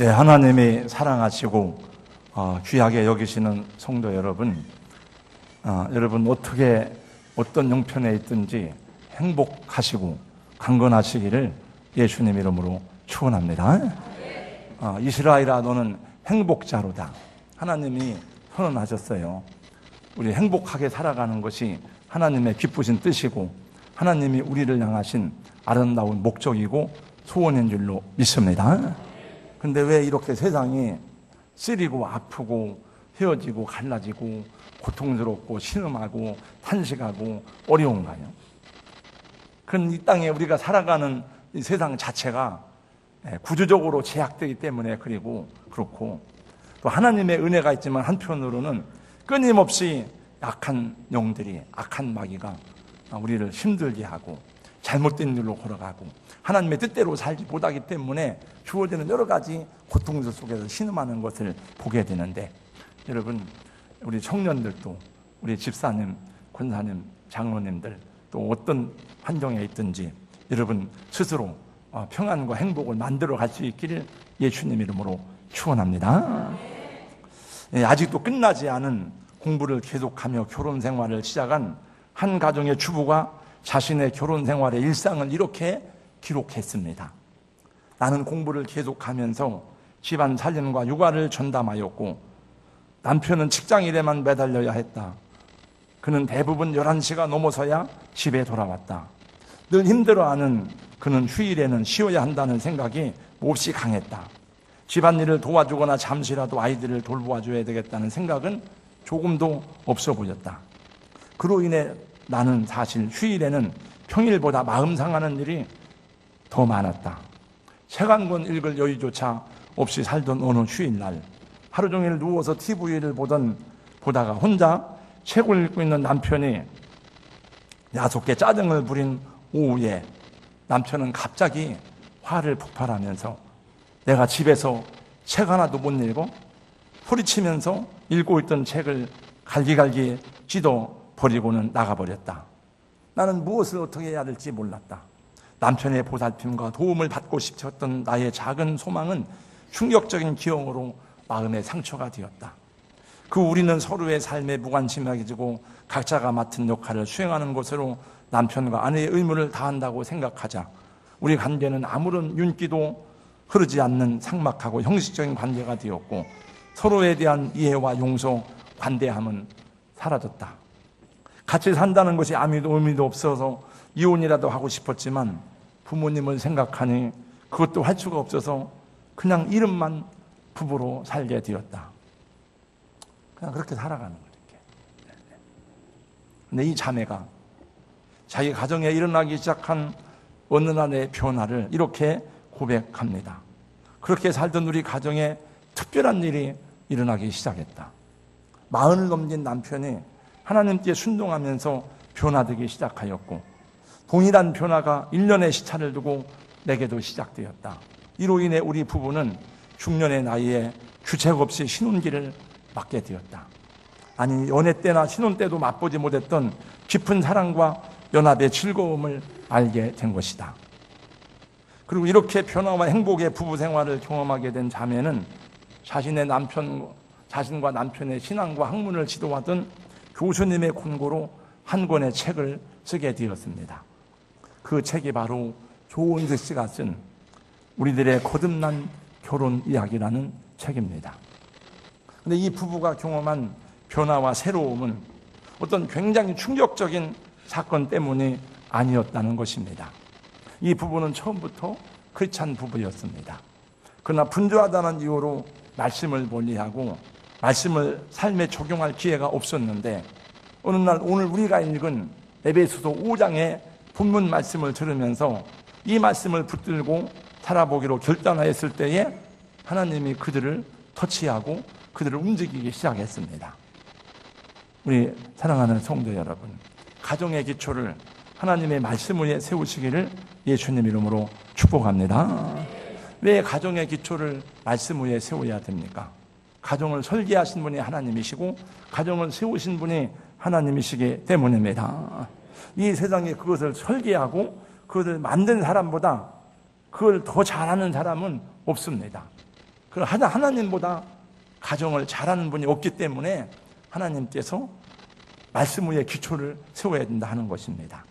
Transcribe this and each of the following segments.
네, 하나님이 사랑하시고 귀하게 여기시는 성도 여러분, 여러분 어떤 형편에 있든지 행복하시고 강건하시기를 예수님 이름으로 축원합니다. 이스라엘아, 너는 행복자로다. 하나님이 선언하셨어요. 우리 행복하게 살아가는 것이 하나님의 기쁘신 뜻이고 하나님이 우리를 향하신 아름다운 목적이고 소원인 줄로 믿습니다. 근데 왜 이렇게 세상이 쓰리고 아프고 헤어지고 갈라지고 고통스럽고 신음하고 탄식하고 어려운가요? 그런 이 땅에 우리가 살아가는 이 세상 자체가 구조적으로 제약되기 때문에 그렇고 또 하나님의 은혜가 있지만 한편으로는 끊임없이 악한 영들이, 악한 마귀가 우리를 힘들게 하고 잘못된 길로 걸어가고 하나님의 뜻대로 살지 못하기 때문에 주어지는 여러 가지 고통들 속에서 신음하는 것을 보게 되는데, 여러분, 우리 청년들도 우리 집사님, 권사님, 장로님들 또 어떤 환경에 있든지 여러분 스스로 평안과 행복을 만들어 갈 수 있기를 예수님 이름으로 축원합니다. 아직도 끝나지 않은 공부를 계속하며 결혼 생활을 시작한 한 가정의 주부가 자신의 결혼 생활의 일상을 이렇게 기록했습니다. 나는 공부를 계속하면서 집안 살림과 육아를 전담하였고 남편은 직장일에만 매달려야 했다. 그는 대부분 11시가 넘어서야 집에 돌아왔다. 늘 힘들어하는 그는 휴일에는 쉬어야 한다는 생각이 몹시 강했다. 집안일을 도와주거나 잠시라도 아이들을 돌보아줘야 되겠다는 생각은 조금도 없어 보였다. 그로 인해 나는 사실 휴일에는 평일보다 마음 상하는 일이 더 많았다. 책 한 권 읽을 여유조차 없이 살던 어느 휴일날, 하루 종일 누워서 TV를 보다가 혼자 책을 읽고 있는 남편이 야속게 짜증을 부린 오후에 남편은 갑자기 화를 폭발하면서 내가 집에서 책 하나도 못 읽어? 소리치면서 읽고 있던 책을 갈기갈기 찢어 버리고는 나가버렸다. 나는 무엇을 어떻게 해야 될지 몰랐다. 남편의 보살핌과 도움을 받고 싶었던 나의 작은 소망은 충격적인 기억으로 마음의 상처가 되었다. 그 우리는 서로의 삶에 무관심해지고 각자가 맡은 역할을 수행하는 것으로 남편과 아내의 의무를 다한다고 생각하자 우리 관계는 아무런 윤기도 흐르지 않는 삭막하고 형식적인 관계가 되었고 서로에 대한 이해와 용서, 관대함은 사라졌다. 같이 산다는 것이 아무 의미도 없어서 이혼이라도 하고 싶었지만 부모님을 생각하니 그것도 할 수가 없어서 그냥 이름만 부부로 살게 되었다. 그냥 그렇게 살아가는 거예요. 근데 이 자매가 자기 가정에 일어나기 시작한 어느 날의 변화를 이렇게 고백합니다. 그렇게 살던 우리 가정에 특별한 일이 일어나기 시작했다. 40을 넘긴 남편이 하나님께 순종하면서 변화되기 시작하였고 동일한 변화가 1년의 시차를 두고 내게도 시작되었다. 이로 인해 우리 부부는 중년의 나이에 주책 없이 신혼기를 맞게 되었다. 아니, 연애 때나 신혼 때도 맛보지 못했던 깊은 사랑과 연합의 즐거움을 알게 된 것이다. 그리고 이렇게 변화와 행복의 부부 생활을 경험하게 된 자매는 자신과 남편의 신앙과 학문을 지도하던 교수님의 권고로 한 권의 책을 쓰게 되었습니다. 그 책이 바로 조은득 씨가 쓴 우리들의 거듭난 결혼 이야기라는 책입니다. 그런데 이 부부가 경험한 변화와 새로움은 어떤 굉장히 충격적인 사건 때문이 아니었다는 것입니다. 이 부부는 처음부터 크리스찬 부부였습니다. 그러나 분주하다는 이유로 말씀을 멀리하고 말씀을 삶에 적용할 기회가 없었는데 어느 날 오늘 우리가 읽은 에베소서 5장의 본문 말씀을 들으면서 이 말씀을 붙들고 살아보기로 결단하였을 때에 하나님이 그들을 터치하고 그들을 움직이기 시작했습니다. 우리 사랑하는 성도 여러분, 가정의 기초를 하나님의 말씀 위에 세우시기를 예수님 이름으로 축복합니다. 왜 가정의 기초를 말씀 위에 세워야 됩니까? 가정을 설계하신 분이 하나님이시고 가정을 세우신 분이 하나님이시기 때문입니다. 이 세상에 그것을 설계하고 그것을 만든 사람보다 그걸 더 잘하는 사람은 없습니다. 그 하나님보다 가정을 잘하는 분이 없기 때문에 하나님께서 말씀 위에 기초를 세워야 된다 하는 것입니다.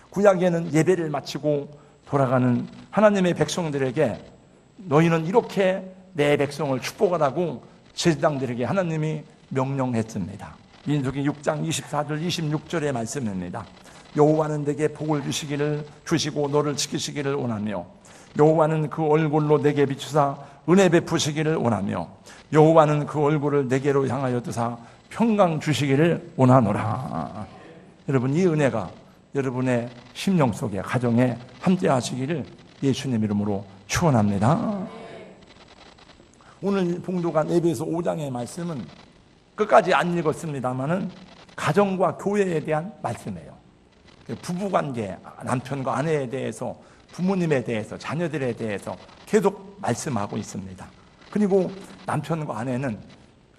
구약에는 예배를 마치고 돌아가는 하나님의 백성들에게 너희는 이렇게 내 백성을 축복하라고 제사장들에게 하나님이 명령했습니다. 민수기 6장 24절 26절의 말씀입니다. 여호와는 내게 복을 주시고 너를 지키시기를 원하며 여호와는 그 얼굴로 내게 비추사 은혜 베푸시기를 원하며 여호와는 그 얼굴을 내게로 향하여 두사 평강 주시기를 원하노라. 여러분, 이 은혜가 여러분의 심령 속에 가정에 함께 하시기를 예수님 이름으로 축원합니다. 오늘 봉독한 에베소 5장의 말씀은 끝까지 안 읽었습니다마는 가정과 교회에 대한 말씀이에요. 부부관계, 남편과 아내에 대해서, 부모님에 대해서, 자녀들에 대해서 계속 말씀하고 있습니다. 그리고 남편과 아내는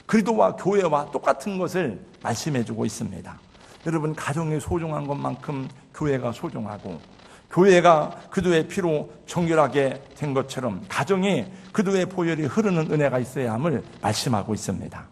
그리스도와 교회와 똑같은 것을 말씀해주고 있습니다. 여러분, 가정이 소중한 것만큼 교회가 소중하고, 교회가 그리스도의 피로 정결하게 된 것처럼 가정이 그리스도의 보혈이 흐르는 은혜가 있어야 함을 말씀하고 있습니다.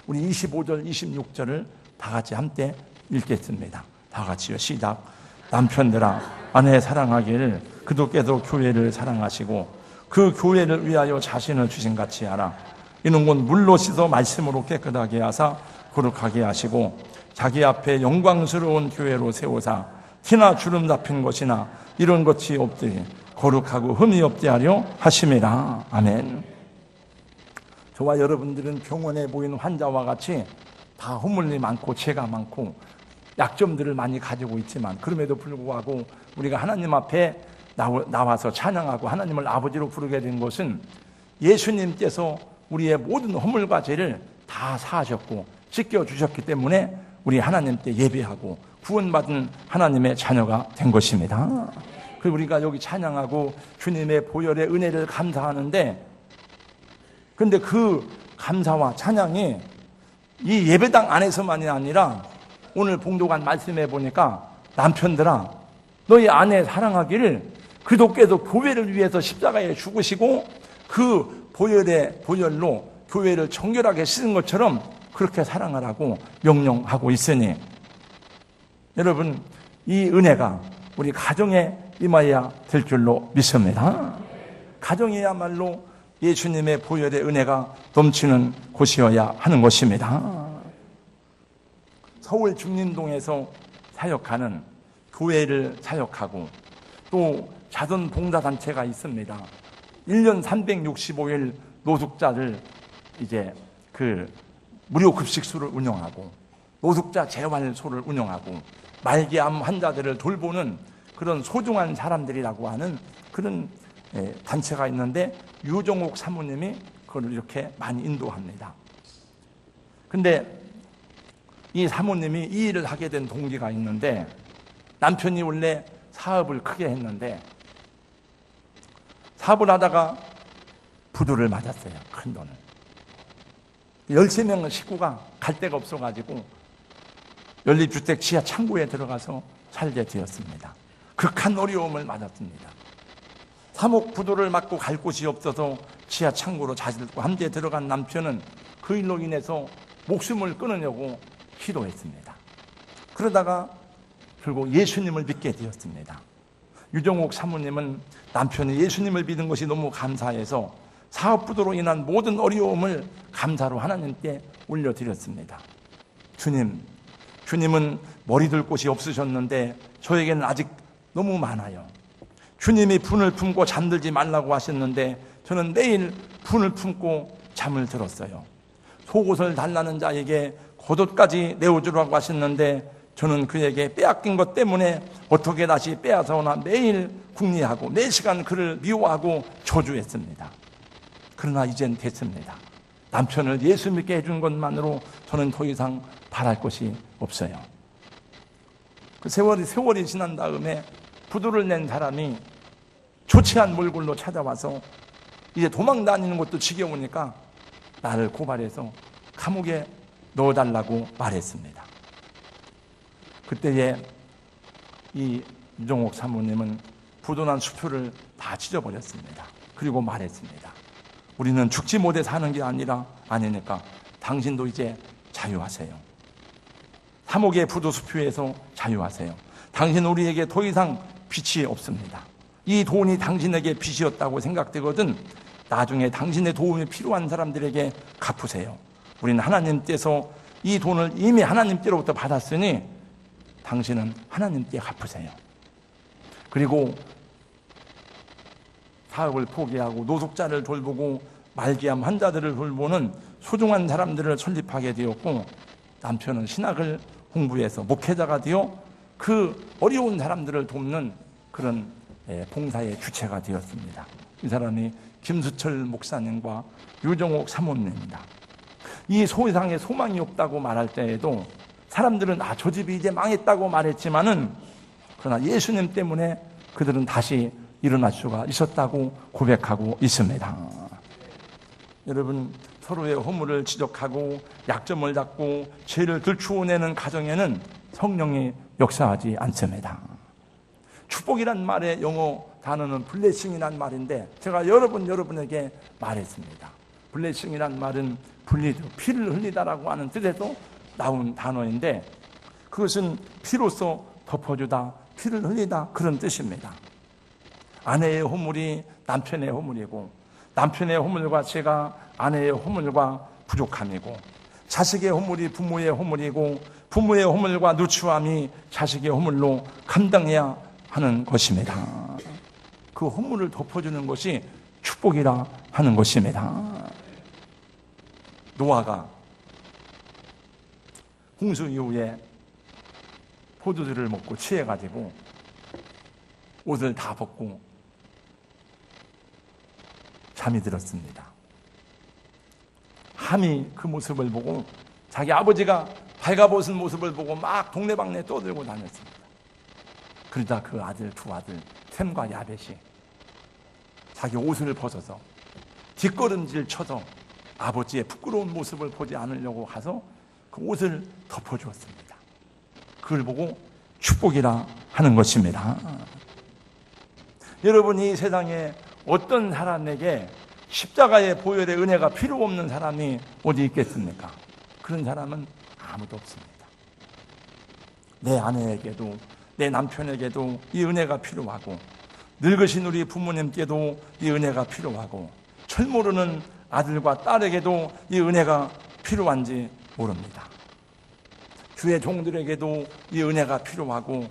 우리 25절, 26절을 다 같이 함께 읽겠습니다. 다 같이요. 시작. 남편들아, 아내 사랑하기를 그리스도께서 교회를 사랑하시고 그 교회를 위하여 자신을 주신 같이 하라. 이는 곧 물로 씻어 말씀으로 깨끗하게 하사 거룩하게 하시고 자기 앞에 영광스러운 교회로 세우사 티나 주름 잡힌 것이나 이런 것이 없되 거룩하고 흠이 없게 하려 하심이라. 아멘. 저와 여러분들은 병원에 모인 환자와 같이 다 허물이 많고 죄가 많고 약점들을 많이 가지고 있지만 그럼에도 불구하고 우리가 하나님 앞에 나와서 찬양하고 하나님을 아버지로 부르게 된 것은 예수님께서 우리의 모든 허물과 죄를 다 사하셨고 씻겨주셨기 때문에 우리 하나님께 예배하고 구원받은 하나님의 자녀가 된 것입니다. 그리고 우리가 여기 찬양하고 주님의 보혈의 은혜를 감사하는데, 그런데 그 감사와 찬양이 이 예배당 안에서만이 아니라 오늘 봉독한 말씀해 보니까 남편들아, 너희 아내 사랑하기를 그리스도께서 교회를 위해서 십자가에 죽으시고 그 보혈로 교회를 정결하게 씻은 것처럼 그렇게 사랑하라고 명령하고 있으니, 여러분, 이 은혜가 우리 가정에 임하여야 될 줄로 믿습니다. 가정이야말로 예수님의 보혈의 은혜가 넘치는 곳이어야 하는 것입니다. 서울 중림동에서 사역하는 교회를 사역하고 또 자선봉사단체가 있습니다. 1년 365일 노숙자를 이제 무료 급식소를 운영하고 노숙자 재활소를 운영하고 말기암 환자들을 돌보는 그런 소중한 사람들이라고 하는 그런 단체가 있는데 유정옥 사모님이 그걸 이렇게 많이 인도합니다. 근데 이 사모님이 이 일을 하게 된 동기가 있는데, 남편이 원래 사업을 크게 했는데 사업을 하다가 부도를 맞았어요. 큰 돈을. 13명 식구가 갈 데가 없어가지고 연립주택 지하 창고에 들어가서 살게 되었습니다. 극한 어려움을 맞았습니다. 3억 부도를 맞고 갈 곳이 없어서 지하 창고로 자식들과 함께 들어간 남편은 그 일로 인해서 목숨을 끊으려고 시도했습니다. 그러다가 결국 예수님을 믿게 되었습니다. 유정옥 사모님은 남편이 예수님을 믿은 것이 너무 감사해서 사업 부도로 인한 모든 어려움을 감사로 하나님께 올려드렸습니다. 주님은 머리둘 곳이 없으셨는데 저에게는 아직 너무 많아요. 주님이 분을 품고 잠들지 말라고 하셨는데 저는 매일 분을 품고 잠을 들었어요. 속옷을 달라는 자에게 겉옷까지 내어주라고 하셨는데 저는 그에게 빼앗긴 것 때문에 어떻게 다시 빼앗아오나 매일 궁리하고 매 시간 그를 미워하고 저주했습니다. 그러나 이젠 됐습니다. 남편을 예수 믿게 해준 것만으로 저는 더 이상 바랄 것이 없어요. 그 세월이 지난 다음에 부도를 낸 사람이 초췌한 몰골로 찾아와서 이제 도망 다니는 것도 지겨우니까 나를 고발해서 감옥에 넣어달라고 말했습니다. 그때에 이 유정옥 사모님은 부도난 수표를 다 찢어버렸습니다. 그리고 말했습니다. 우리는 죽지 못해 사는 게 아니니까 당신도 이제 자유하세요. 감옥의 부도수표에서 자유하세요. 당신은 우리에게 더 이상 빚이 없습니다. 이 돈이 당신에게 빚이었다고 생각되거든 나중에 당신의 도움이 필요한 사람들에게 갚으세요. 우리는 하나님께서 이 돈을 이미 하나님께로부터 받았으니 당신은 하나님께 갚으세요. 그리고 사업을 포기하고 노숙자를 돌보고 말기암 환자들을 돌보는 소중한 사람들을 설립하게 되었고, 남편은 신학을 공부해서 목회자가 되어 그 어려운 사람들을 돕는 그런 봉사의 주체가 되었습니다. 이 사람이 김수철 목사님과 유정옥 사모님입니다. 이 세상에 소망이 없다고 말할 때에도 사람들은 저 집이 이제 망했다고 말했지만은 그러나 예수님 때문에 그들은 다시 일어날 수가 있었다고 고백하고 있습니다. 여러분, 서로의 허물을 지적하고 약점을 잡고 죄를 들추어내는 가정에는 성령이 역사하지 않습니다. 축복이란 말의 영어 단어는 블레싱이란 말인데 제가 여러분에게 말했습니다. 블레싱이란 말은 블리드, 피를 흘리다라고 하는 뜻에서 나온 단어인데 그것은 피로써 덮어주다, 피를 흘리다 그런 뜻입니다. 아내의 허물이 남편의 허물이고 남편의 허물과 죄가 아내의 허물과 부족함이고 자식의 허물이 부모의 허물이고 부모의 허물과 누추함이 자식의 허물로 감당해야 하는 것입니다. 그 허물을 덮어주는 것이 축복이라 하는 것입니다. 노아가 홍수 이후에 포도주를 먹고 취해가지고 옷을 다 벗고 잠이 들었습니다. 함이 그 모습을 보고 자기 아버지가 발가벗은 모습을 보고 막 동네방네 떠들고 다녔습니다. 그러다 그 두 아들 셈과 야벳이 자기 옷을 벗어서 뒷걸음질 쳐서 아버지의 부끄러운 모습을 보지 않으려고 가서 그 옷을 덮어주었습니다. 그걸 보고 축복이라 하는 것입니다. 여러분, 이 세상에 어떤 사람에게 십자가의 보혈의 은혜가 필요 없는 사람이 어디 있겠습니까? 그런 사람은 아무도 없습니다. 내 아내에게도 내 남편에게도 이 은혜가 필요하고 늙으신 우리 부모님께도 이 은혜가 필요하고 철 모르는 아들과 딸에게도 이 은혜가 필요한지 모릅니다. 주의 종들에게도 이 은혜가 필요하고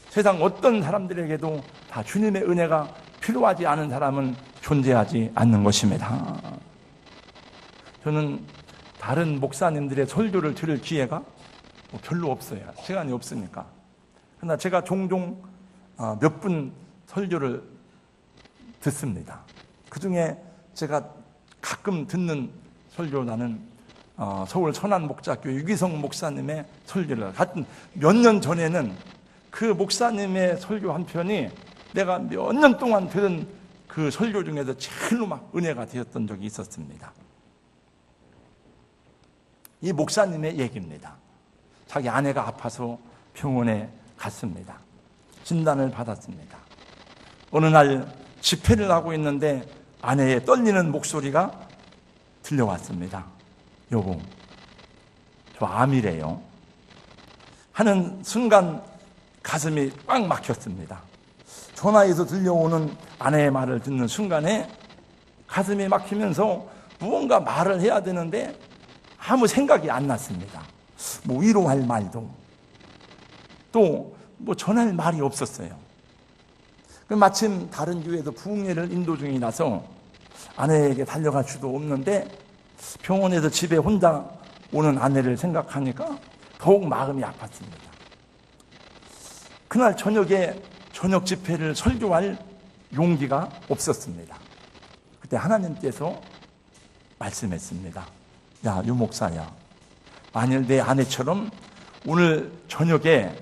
세상 어떤 사람들에게도 다 주님의 은혜가 필요하지 않은 사람은 존재하지 않는 것입니다. 저는 다른 목사님들의 설교를 들을 기회가 별로 없어요. 시간이 없으니까. 그러나 제가 종종 몇 분 설교를 듣습니다. 그 중에 제가 가끔 듣는 설교라는 서울 천안목자교 유기성 목사님의 설교를 같은 몇 년 전에는 그 목사님의 설교 한 편이 내가 몇 년 동안 들은 그 설교 중에서 제일로 막 은혜가 되었던 적이 있었습니다. 이 목사님의 얘기입니다. 자기 아내가 아파서 병원에 갔습니다. 진단을 받았습니다. 어느 날 집회를 하고 있는데 아내의 떨리는 목소리가 들려왔습니다. 여보, 저 암이래요. 하는 순간 가슴이 꽉 막혔습니다. 전화에서 들려오는 아내의 말을 듣는 순간에 가슴이 막히면서 무언가 말을 해야 되는데 아무 생각이 안 났습니다. 뭐 위로할 말도 또 뭐 전할 말이 없었어요. 마침 다른 교회에서 부흥회를 인도 중이라서 아내에게 달려갈 수도 없는데 병원에서 집에 혼자 오는 아내를 생각하니까 더욱 마음이 아팠습니다. 그날 저녁에 저녁 집회를 설교할 용기가 없었습니다. 그때 하나님께서 말씀했습니다. 야, 유 목사야, 만일 내 아내처럼 오늘 저녁에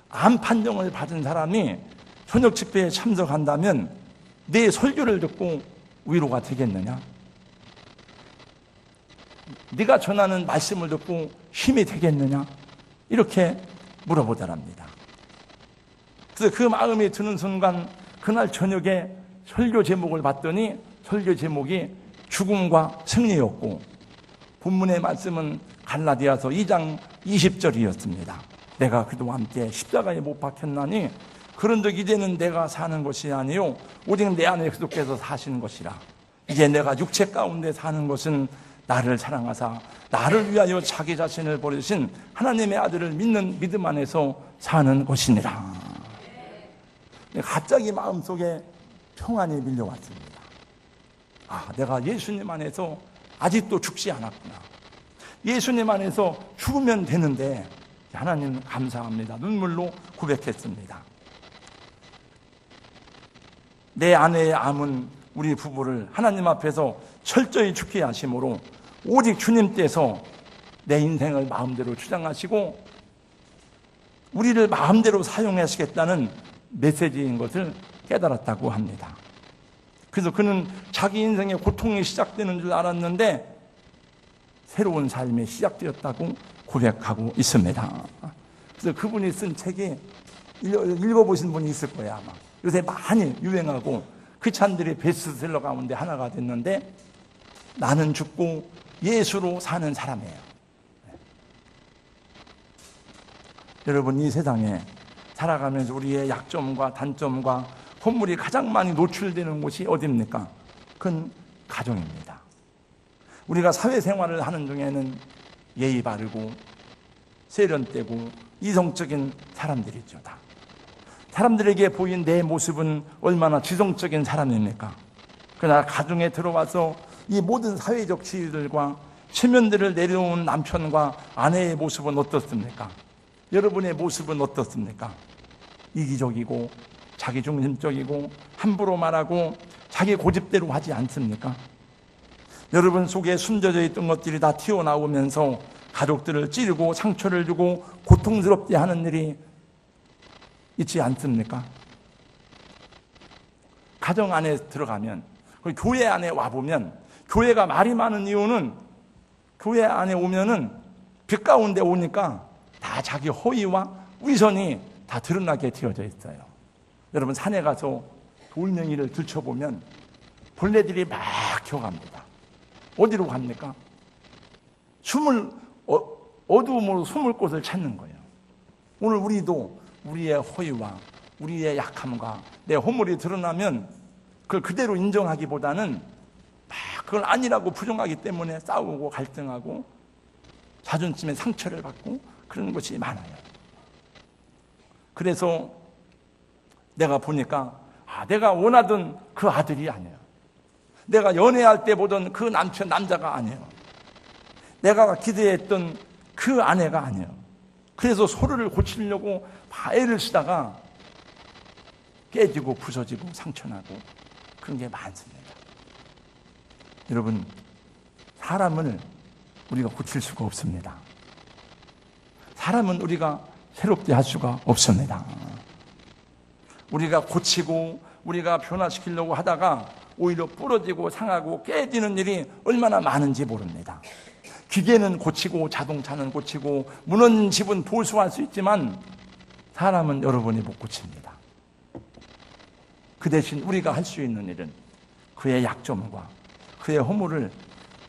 암 판정을 받은 사람이 저녁 집회에 참석한다면 내 설교를 듣고 위로가 되겠느냐? 네가 전하는 말씀을 듣고 힘이 되겠느냐? 이렇게 물어보더랍니다. 그래서 그 마음이 드는 순간 그날 저녁에 설교 제목을 봤더니 설교 제목이 죽음과 승리였고 본문의 말씀은 갈라디아서 2장 20절이었습니다. 내가 그도 함께 십자가에 못 박혔나니 그런즉 이제는 내가 사는 것이 아니요 오직 내 안에 그리스도께서 사시는 것이라. 이제 내가 육체 가운데 사는 것은 나를 사랑하사 나를 위하여 자기 자신을 버리신 하나님의 아들을 믿는 믿음 안에서 사는 것이니라. 갑자기 마음속에 평안이 밀려왔습니다. 내가 예수님 안에서 아직도 죽지 않았구나. 예수님 안에서 죽으면 되는데 하나님 감사합니다. 눈물로 고백했습니다. 내 아내의 암은 우리 부부를 하나님 앞에서 철저히 죽게 하심으로 오직 주님께서 내 인생을 마음대로 주장하시고 우리를 마음대로 사용하시겠다는 메시지인 것을 깨달았다고 합니다. 그래서 그는 자기 인생의 고통이 시작되는 줄 알았는데 새로운 삶이 시작되었다고 고백하고 있습니다. 그래서 그분이 쓴 책이 읽어보신 분이 있을 거예요, 아마. 요새 많이 유행하고 그 찬들이 베스트셀러 가운데 하나가 됐는데 나는 죽고 예수로 사는 사람이에요. 여러분, 이 세상에 살아가면서 우리의 약점과 단점과 허물이 가장 많이 노출되는 곳이 어디입니까? 그건 가정입니다. 우리가 사회생활을 하는 중에는 예의 바르고 세련되고 이성적인 사람들이죠. 다. 사람들에게 보인 내 모습은 얼마나 지성적인 사람입니까? 그러나 가정에 들어와서 이 모든 사회적 지위들과 체면들을 내려온 남편과 아내의 모습은 어떻습니까? 여러분의 모습은 어떻습니까? 이기적이고 자기중심적이고 함부로 말하고 자기 고집대로 하지 않습니까? 여러분 속에 숨겨져 있던 것들이 다 튀어나오면서 가족들을 찌르고 상처를 주고 고통스럽게 하는 일이 있지 않습니까? 가정 안에 들어가면, 교회 안에 와보면, 교회가 말이 많은 이유는 교회 안에 오면은 빛 가운데 오니까 다 자기 허위와 위선이 다 드러나게 되어져 있어요. 여러분 산에 가서 돌멩이를 들춰보면 벌레들이 막 기어갑니다. 어디로 갑니까? 어두움으로 숨을 곳을 찾는 거예요. 오늘 우리도 우리의 허위와 우리의 약함과 내 허물이 드러나면 그걸 그대로 인정하기보다는 막 그걸 아니라고 부정하기 때문에 싸우고 갈등하고 자존심에 상처를 받고 그런 것이 많아요. 그래서 내가 보니까 내가 원하던 그 아들이 아니에요. 내가 연애할 때 보던 그 남자가 아니에요. 내가 기대했던 그 아내가 아니에요. 그래서 서로를 고치려고 애를 쓰다가 깨지고 부서지고 상처나고 그런 게 많습니다. 여러분, 사람을 우리가 고칠 수가 없습니다. 사람은 우리가 새롭게 할 수가 없습니다. 우리가 고치고 우리가 변화시키려고 하다가 오히려 부러지고 상하고 깨지는 일이 얼마나 많은지 모릅니다. 기계는 고치고 자동차는 고치고 무너진 집은 보수할 수 있지만 사람은 여러분이 못 고칩니다. 그 대신 우리가 할 수 있는 일은 그의 약점과 그의 허물을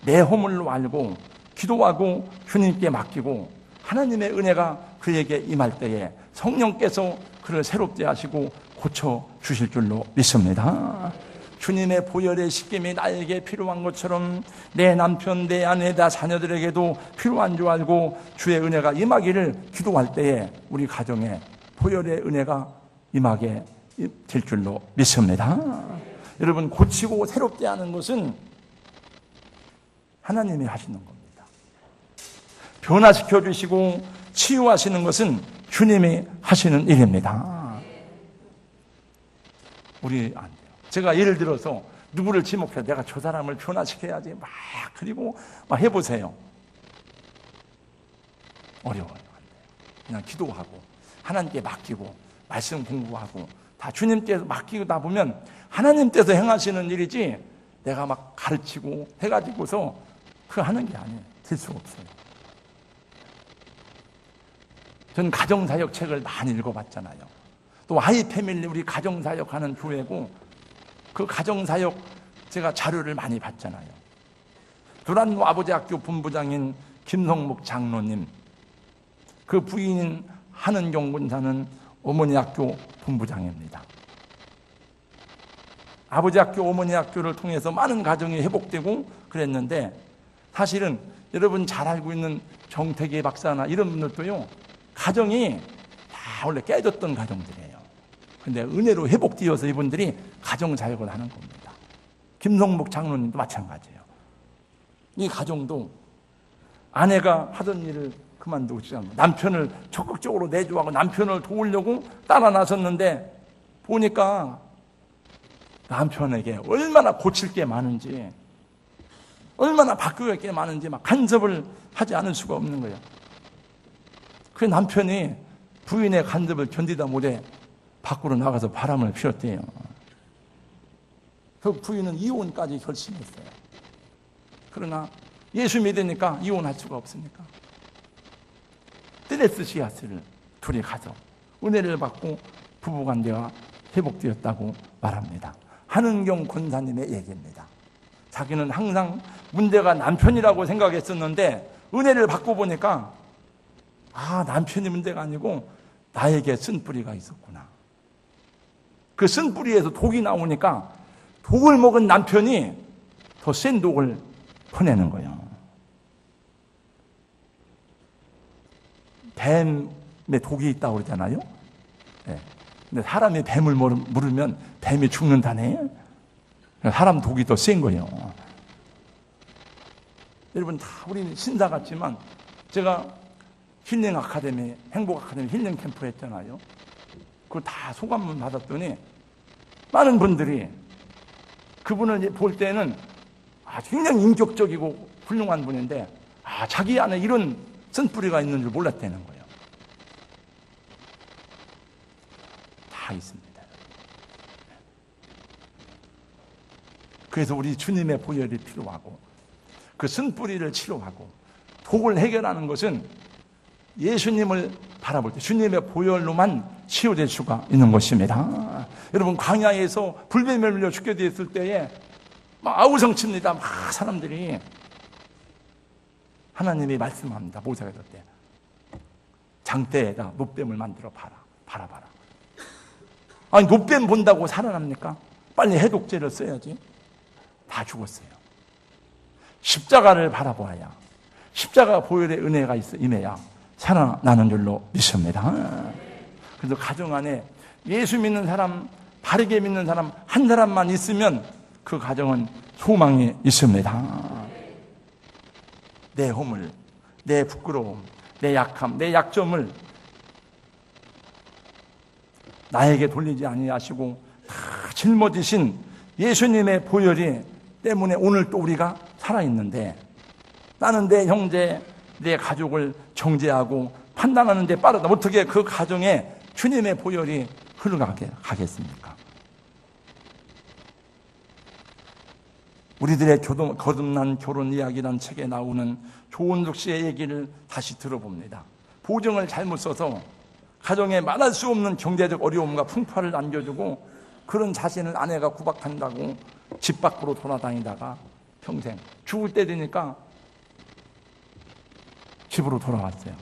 내 허물로 알고 기도하고 주님께 맡기고 하나님의 은혜가 그에게 임할 때에 성령께서 그를 새롭게 하시고 고쳐주실 줄로 믿습니다. 주님의 보혈의 씻김이 나에게 필요한 것처럼 내 남편, 내 아내, 내 자녀들에게도 필요한 줄 알고 주의 은혜가 임하기를 기도할 때에 우리 가정에 보혈의 은혜가 임하게 될 줄로 믿습니다. 여러분, 고치고 새롭게 하는 것은 하나님이 하시는 겁니다. 변화시켜 주시고 치유하시는 것은 주님이 하시는 일입니다. 우리 안 돼요. 제가 예를 들어서 누구를 지목해서 내가 저 사람을 변화시켜야지 그리고 해보세요. 어려워요. 안 돼요. 그냥 기도하고 하나님께 맡기고 말씀 공부하고 다 주님께서 맡기다 보면 하나님께서 행하시는 일이지 내가 막 가르치고 해가지고서 그거 하는 게 아니에요. 될 수가 없어요. 전 가정사역 책을 많이 읽어봤잖아요. 또 하이패밀리 우리 가정사역 하는 교회고 그 가정사역 제가 자료를 많이 봤잖아요. 두란노 아버지학교 본부장인 김성목 장로님, 그 부인인 한은경 군사는 어머니 학교 본부장입니다. 아버지 학교, 어머니 학교를 통해서 많은 가정이 회복되고 그랬는데, 사실은 여러분 잘 알고 있는 정태기 박사나 이런 분들도요, 가정이 다 원래 깨졌던 가정들이에요. 근데 은혜로 회복되어서 이분들이 가정자역을 하는 겁니다. 김성목 장로님도 마찬가지예요. 이 가정도 아내가 하던 일을 그만두고 남편을 적극적으로 내조하고 남편을 도우려고 따라 나섰는데, 보니까 남편에게 얼마나 고칠 게 많은지, 얼마나 바뀌어야 게 많은지 막 간섭을 하지 않을 수가 없는 거예요. 그 남편이 부인의 간섭을 견디다 못해 밖으로 나가서 바람을 피웠대요. 그 부인은 이혼까지 결심했어요. 그러나 예수 믿으니까 이혼할 수가 없으니까 스트레스 씨앗을 둘이 가서 은혜를 받고 부부관계가 회복되었다고 말합니다. 한은경 권사님의 얘기입니다. 자기는 항상 문제가 남편이라고 생각했었는데 은혜를 받고 보니까 남편이 문제가 아니고 나에게 쓴뿌리가 있었구나. 그 쓴뿌리에서 독이 나오니까 독을 먹은 남편이 더 센 독을 퍼내는 거예요. 뱀에 독이 있다고 그러잖아요. 네. 근데 사람이 뱀을 물으면 뱀이 죽는다네. 사람 독이 더 센 거예요. 여러분, 다 우리는 신사 같지만 제가 힐링 아카데미, 행복 아카데미 힐링 캠프 했잖아요. 그거 다 소감문 받았더니 많은 분들이 그분을 볼 때는 굉장히 인격적이고 훌륭한 분인데 자기 안에 이런 쓴뿌리가 있는 줄 몰랐다는 거예요. 다 있습니다. 그래서 우리 주님의 보혈이 필요하고 그 쓴뿌리를 치료하고 독을 해결하는 것은 예수님을 바라볼 때 주님의 보혈로만 치유될 수가 있는 것입니다. 여러분, 광야에서 불뱀에 물려 죽게 되었을 때에 막 아우성칩니다. 막 사람들이. 하나님이 말씀합니다. 모세가 될 때 장대에다 놋뱀을 만들어 바라봐라. 아니, 놋뱀 본다고 살아납니까? 빨리 해독제를 써야지. 다 죽었어요. 십자가를 바라보아야, 십자가 보혈의 은혜가 임해야 살아나는 줄로 믿습니다. 그래서 가정 안에 예수 믿는 사람, 바르게 믿는 사람 한 사람만 있으면 그 가정은 소망이 있습니다. 내 허물, 내 부끄러움, 내 약함, 내 약점을 나에게 돌리지 아니하시고 다 짊어지신 예수님의 보혈이 때문에 오늘 또 우리가 살아있는데, 나는 내 형제, 내 가족을 정죄하고 판단하는 데 빠르다. 어떻게 그 가정에 주님의 보혈이 흘러가겠습니까? 우리들의 거듭난 결혼 이야기라는 책에 나오는 조은숙 씨의 얘기를 다시 들어봅니다. 보증을 잘못 써서 가정에 말할 수 없는 경제적 어려움과 풍파를 안겨주고 그런 자신을 아내가 구박한다고 집 밖으로 돌아다니다가 평생 죽을 때 되니까 집으로 돌아왔어요.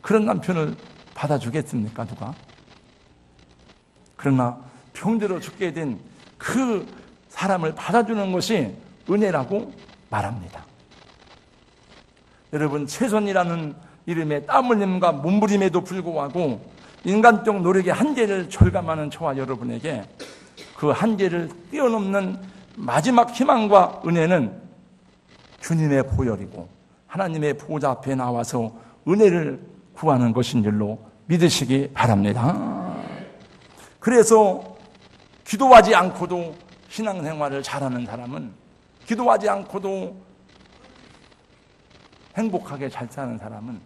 그런 남편을 받아주겠습니까, 누가? 그러나 병들어 죽게 된 그 사람을 받아주는 것이 은혜라고 말합니다. 여러분, 최선이라는 이름의 땀 흘림과 몸부림에도 불구하고 인간적 노력의 한계를 절감하는 저와 여러분에게 그 한계를 뛰어넘는 마지막 희망과 은혜는 주님의 보혈이고 하나님의 보좌 앞에 나와서 은혜를 구하는 것인 줄로 믿으시기 바랍니다. 그래서 기도하지 않고도 신앙생활을 잘하는 사람은, 기도하지 않고도 행복하게 잘 사는 사람은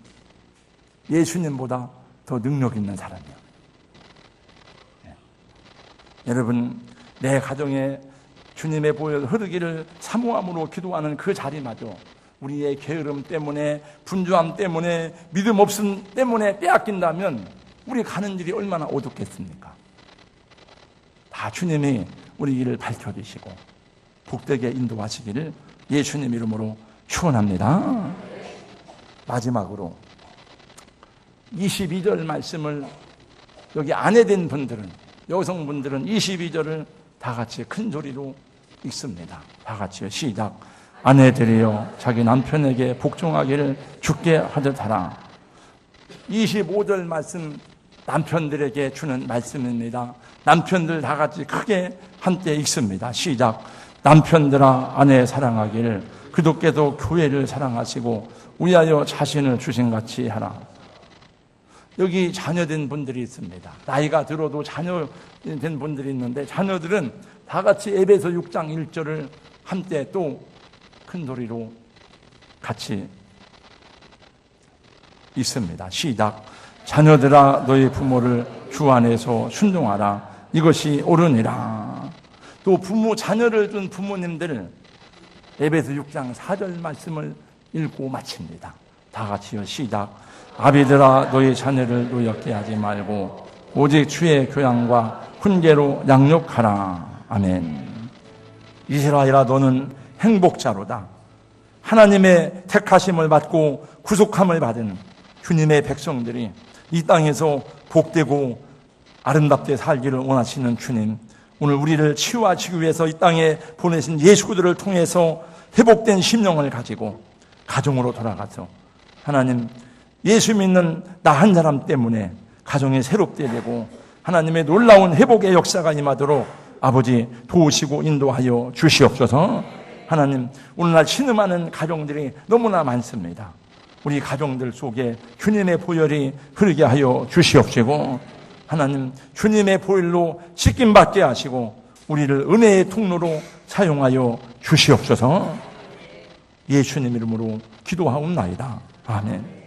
예수님보다 더 능력 있는 사람이에요. 네. 여러분, 내 가정에 주님의 보혈 흐르기를 사모함으로 기도하는 그 자리마저 우리의 게으름 때문에, 분주함 때문에, 믿음 없음 때문에 빼앗긴다면 우리 가는 길이 얼마나 어둡겠습니까? 다 주님이 우리 길을 밝혀주시고 복되게 인도하시기를 예수님 이름으로 축원합니다. 마지막으로 22절 말씀을 여기 아내된 분들은, 여성분들은 22절을 다 같이 큰 소리로 읽습니다. 다 같이요. 시작. 아내들이여 자기 남편에게 복종하기를 주께 하듯 하라. 25절 말씀 남편들에게 주는 말씀입니다. 남편들 다 같이 크게 함께 읽습니다. 시작. 남편들아 아내 사랑하기를 그도께도 교회를 사랑하시고 위하여 자신을 주신같이 하라. 여기 자녀된 분들이 있습니다. 나이가 들어도 자녀된 분들이 있는데 자녀들은 다 같이 에베소 6장 1절을 함께 또 큰 소리로 같이 읽습니다. 시작. 자녀들아 너희 부모를 주 안에서 순종하라. 이것이 옳으니라. 또 자녀를 둔 부모님들 에베소 6장 4절 말씀을 읽고 마칩니다. 다 같이요. 시작. 아비들아 너희 자녀를 노엽게 하지 말고 오직 주의 교양과 훈계로 양육하라. 아멘. 이스라엘아 너는 행복자로다. 하나님의 택하심을 받고 구속함을 받은 주님의 백성들이 이 땅에서 복되고 아름답게 살기를 원하시는 주님, 오늘 우리를 치유하시기 위해서 이 땅에 보내신 예수들을 통해서 회복된 심령을 가지고 가정으로 돌아가서 하나님, 예수 믿는 나 한 사람 때문에 가정이 새롭게 되고 하나님의 놀라운 회복의 역사가 임하도록 아버지 도우시고 인도하여 주시옵소서. 하나님, 오늘날 신음하는 가정들이 너무나 많습니다. 우리 가정들 속에 주님의 보혈이 흐르게 하여 주시옵시고 하나님, 주님의 보혈로 씻김받게 하시고 우리를 은혜의 통로로 사용하여 주시옵소서. 예수님 이름으로 기도하옵나이다. 아멘.